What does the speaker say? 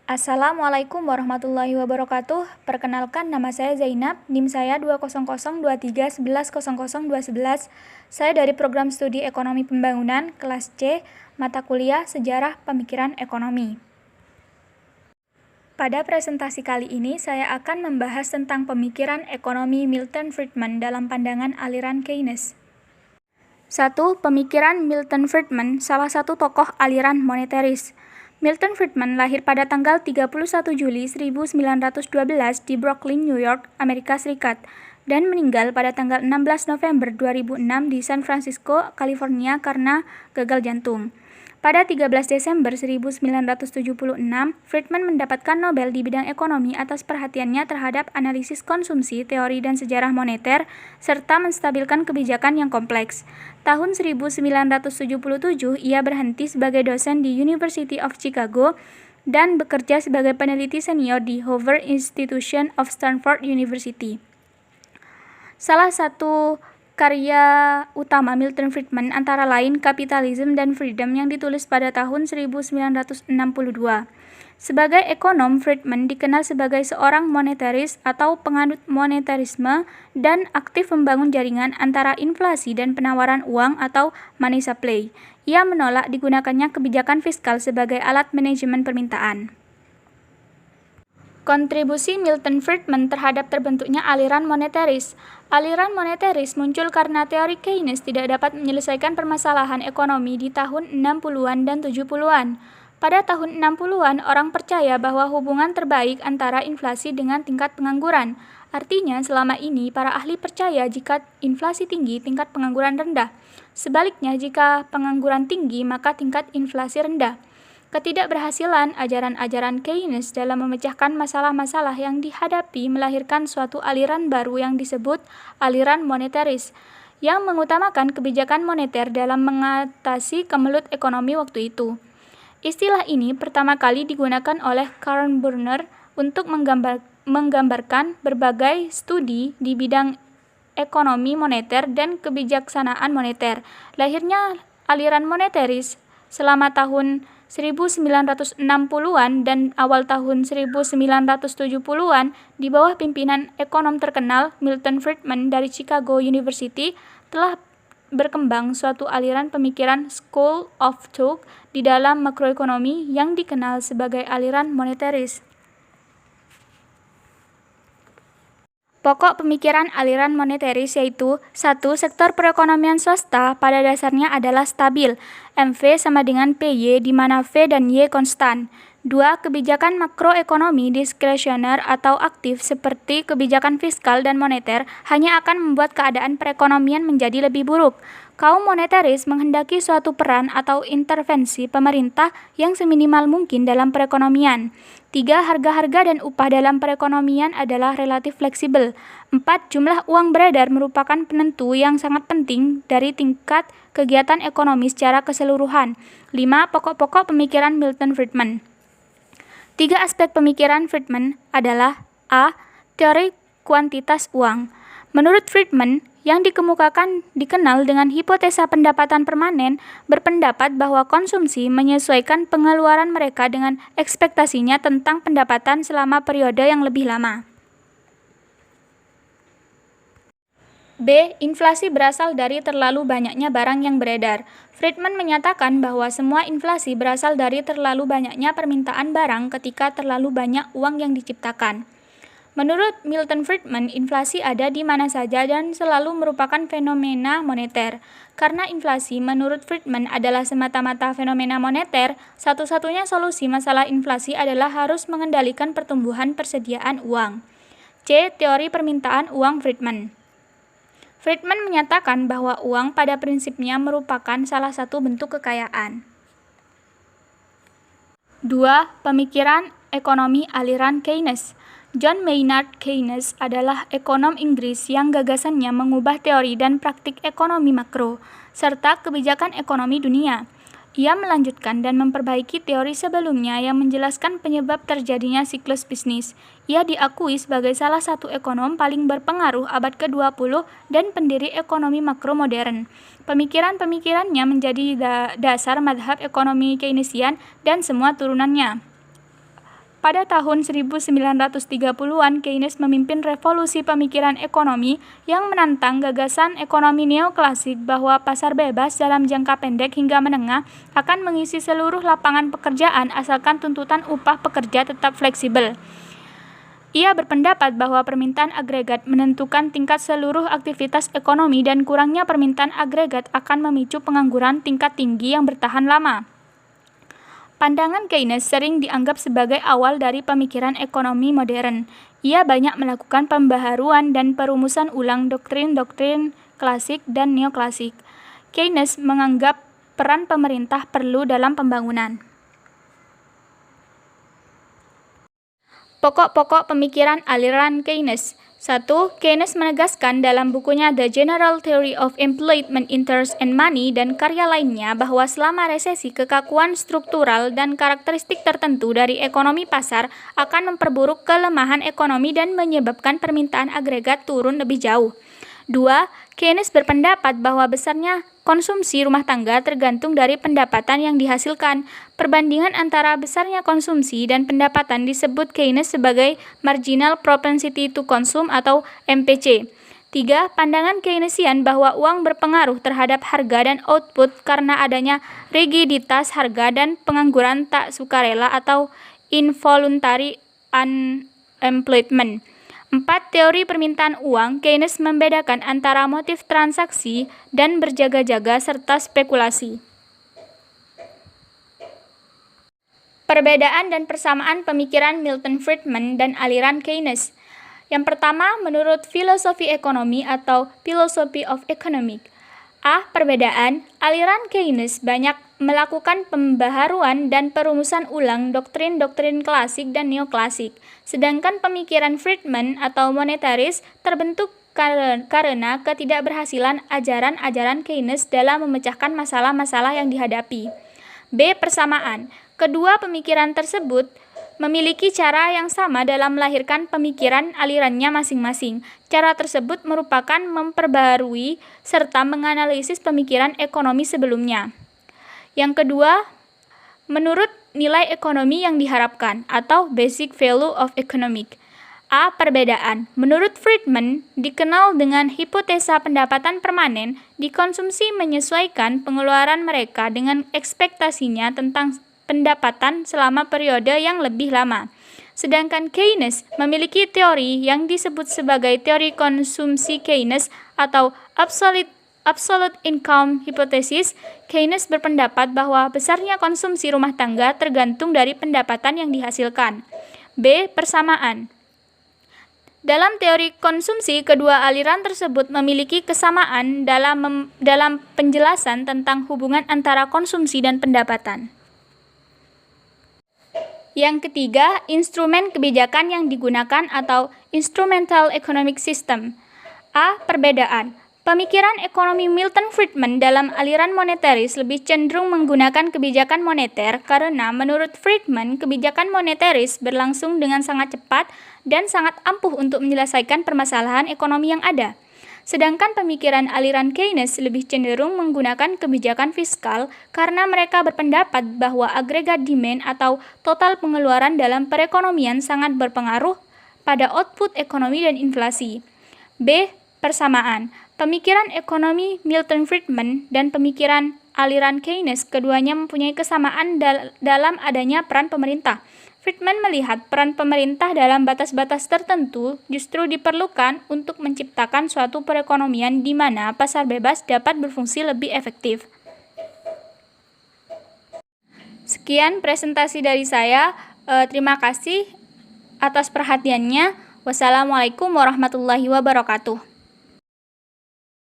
Assalamualaikum warahmatullahi wabarakatuh. Perkenalkan, nama saya Zainab, NIM saya 20023110011. Saya dari program studi Ekonomi Pembangunan, kelas C, mata kuliah Sejarah Pemikiran Ekonomi. Pada presentasi kali ini, saya akan membahas tentang pemikiran ekonomi Milton Friedman dalam pandangan aliran Keynes. 1. Pemikiran Milton Friedman, salah satu tokoh aliran moneteris. Milton Friedman lahir pada tanggal 31 Juli 1912 di Brooklyn, New York, Amerika Serikat, dan meninggal pada tanggal 16 November 2006 di San Francisco, California karena gagal jantung. Pada 13 Desember 1976, Friedman mendapatkan Nobel di bidang ekonomi atas perhatiannya terhadap analisis konsumsi, teori dan sejarah moneter, serta menstabilkan kebijakan yang kompleks. Tahun 1977, ia berhenti sebagai dosen di University of Chicago dan bekerja sebagai peneliti senior di Hoover Institution of Stanford University. Salah satu karya utama Milton Friedman antara lain Capitalism dan Freedom yang ditulis pada tahun 1962. Sebagai ekonom, Friedman dikenal sebagai seorang moneteris atau penganut monetarisme dan aktif membangun jaringan antara inflasi dan penawaran uang atau money supply. Ia menolak digunakannya kebijakan fiskal sebagai alat manajemen permintaan. Kontribusi Milton Friedman terhadap terbentuknya aliran moneteris. Aliran moneteris muncul karena teori Keynes tidak dapat menyelesaikan permasalahan ekonomi di tahun 60-an dan 70-an. Pada tahun 60-an, orang percaya bahwa hubungan terbaik antara inflasi dengan tingkat pengangguran. Artinya, selama ini para ahli percaya jika inflasi tinggi, tingkat pengangguran rendah. Sebaliknya, jika pengangguran tinggi, maka tingkat inflasi rendah. Ketidakberhasilan ajaran-ajaran Keynes dalam memecahkan masalah-masalah yang dihadapi melahirkan suatu aliran baru yang disebut aliran moneteris, yang mengutamakan kebijakan moneter dalam mengatasi kemelut ekonomi waktu itu. Istilah ini pertama kali digunakan oleh Karl Brunner untuk menggambarkan berbagai studi di bidang ekonomi moneter dan kebijaksanaan moneter. Lahirnya aliran moneteris selama tahun 1960-an dan awal tahun 1970-an di bawah pimpinan ekonom terkenal Milton Friedman dari Chicago University telah berkembang suatu aliran pemikiran School of Thought di dalam makroekonomi yang dikenal sebagai aliran moneteris. Pokok pemikiran aliran moneteris yaitu 1. Sektor perekonomian swasta pada dasarnya adalah stabil, MV sama dengan PY di mana V dan Y konstan. 2. Kebijakan makroekonomi diskresioner atau aktif seperti kebijakan fiskal dan moneter hanya akan membuat keadaan perekonomian menjadi lebih buruk. Kaum moneteris menghendaki suatu peran atau intervensi pemerintah yang seminimal mungkin dalam perekonomian. 3. Harga-harga dan upah dalam perekonomian adalah relatif fleksibel. 4. Jumlah uang beredar merupakan penentu yang sangat penting dari tingkat kegiatan ekonomi secara keseluruhan. 5. Pokok-pokok pemikiran Milton Friedman. 3 aspek pemikiran Friedman adalah A. Teori kuantitas uang. Menurut Friedman, yang dikemukakan dikenal dengan hipotesa pendapatan permanen, berpendapat bahwa konsumsi menyesuaikan pengeluaran mereka dengan ekspektasinya tentang pendapatan selama periode yang lebih lama. B. Inflasi berasal dari terlalu banyaknya barang yang beredar. Friedman menyatakan bahwa semua inflasi berasal dari terlalu banyaknya permintaan barang ketika terlalu banyak uang yang diciptakan. Menurut Milton Friedman, inflasi ada di mana saja dan selalu merupakan fenomena moneter. Karena inflasi menurut Friedman adalah semata-mata fenomena moneter, satu-satunya solusi masalah inflasi adalah harus mengendalikan pertumbuhan persediaan uang. C. Teori permintaan uang Friedman. Friedman menyatakan bahwa uang pada prinsipnya merupakan salah satu bentuk kekayaan. 2. Pemikiran ekonomi aliran Keynes. John Maynard Keynes adalah ekonom Inggris yang gagasannya mengubah teori dan praktik ekonomi makro, serta kebijakan ekonomi dunia. Ia melanjutkan dan memperbaiki teori sebelumnya yang menjelaskan penyebab terjadinya siklus bisnis. Ia diakui sebagai salah satu ekonom paling berpengaruh abad ke-20 dan pendiri ekonomi makro modern. Pemikiran-pemikirannya menjadi dasar mazhab ekonomi Keynesian dan semua turunannya. pada tahun 1930-an Keynes memimpin revolusi pemikiran ekonomi yang menantang gagasan ekonomi neoklasik bahwa pasar bebas dalam jangka pendek hingga menengah akan mengisi seluruh lapangan pekerjaan asalkan tuntutan upah pekerja tetap fleksibel. Ia berpendapat bahwa permintaan agregat menentukan tingkat seluruh aktivitas ekonomi dan kurangnya permintaan agregat akan memicu pengangguran tingkat tinggi yang bertahan lama. Pandangan Keynes sering dianggap sebagai awal dari pemikiran ekonomi modern. Ia banyak melakukan pembaharuan dan perumusan ulang doktrin-doktrin klasik dan neoklasik. Keynes menganggap peran pemerintah perlu dalam pembangunan. Pokok-pokok pemikiran aliran Keynes. 1. Keynes menegaskan dalam bukunya The General Theory of Employment, Interest, and Money dan karya lainnya bahwa selama resesi kekakuan struktural dan karakteristik tertentu dari ekonomi pasar akan memperburuk kelemahan ekonomi dan menyebabkan permintaan agregat turun lebih jauh. 2. Keynes berpendapat bahwa besarnya konsumsi rumah tangga tergantung dari pendapatan yang dihasilkan. Perbandingan antara besarnya konsumsi dan pendapatan disebut Keynes sebagai Marginal Propensity to Consume atau MPC. 3. Pandangan Keynesian bahwa uang berpengaruh terhadap harga dan output karena adanya rigiditas harga dan pengangguran tak sukarela atau involuntary unemployment. 4. Teori permintaan uang. Keynes membedakan antara motif transaksi dan berjaga-jaga serta spekulasi. Perbedaan dan persamaan pemikiran Milton Friedman dan aliran Keynes. Yang pertama, menurut filosofi ekonomi atau Philosophy of Economics. Perbedaan. Aliran Keynes banyak melakukan pembaharuan dan perumusan ulang doktrin-doktrin klasik dan neoklasik, sedangkan pemikiran Friedman atau monetaris terbentuk karena ketidakberhasilan ajaran-ajaran Keynes dalam memecahkan masalah-masalah yang dihadapi. B. Persamaan. Kedua pemikiran tersebut memiliki cara yang sama dalam melahirkan pemikiran alirannya masing-masing. Cara tersebut merupakan memperbarui serta menganalisis pemikiran ekonomi sebelumnya. Yang kedua, menurut nilai ekonomi yang diharapkan atau basic value of economic. Perbedaan. Menurut Friedman, dikenal dengan hipotesa pendapatan permanen, dikonsumsi menyesuaikan pengeluaran mereka dengan ekspektasinya tentang pendapatan selama periode yang lebih lama. Sedangkan Keynes memiliki teori yang disebut sebagai teori konsumsi Keynes atau absolute income hypothesis. Keynes berpendapat bahwa besarnya konsumsi rumah tangga tergantung dari pendapatan yang dihasilkan. B. Persamaan. Dalam teori konsumsi, kedua aliran tersebut memiliki kesamaan dalam penjelasan tentang hubungan antara konsumsi dan pendapatan. Yang ketiga, instrumen kebijakan yang digunakan atau instrumental economic system. Perbedaan. Pemikiran ekonomi Milton Friedman dalam aliran monetaris lebih cenderung menggunakan kebijakan moneter karena menurut Friedman, kebijakan moneteris berlangsung dengan sangat cepat dan sangat ampuh untuk menyelesaikan permasalahan ekonomi yang ada. Sedangkan pemikiran aliran Keynes lebih cenderung menggunakan kebijakan fiskal karena mereka berpendapat bahwa agregat demand atau total pengeluaran dalam perekonomian sangat berpengaruh pada output ekonomi dan inflasi. B. Persamaan. Pemikiran ekonomi Milton Friedman dan pemikiran aliran Keynes keduanya mempunyai kesamaan dalam adanya peran pemerintah. Friedman melihat peran pemerintah dalam batas-batas tertentu justru diperlukan untuk menciptakan suatu perekonomian di mana pasar bebas dapat berfungsi lebih efektif. Sekian presentasi dari saya. Terima kasih atas perhatiannya. Wassalamualaikum warahmatullahi wabarakatuh.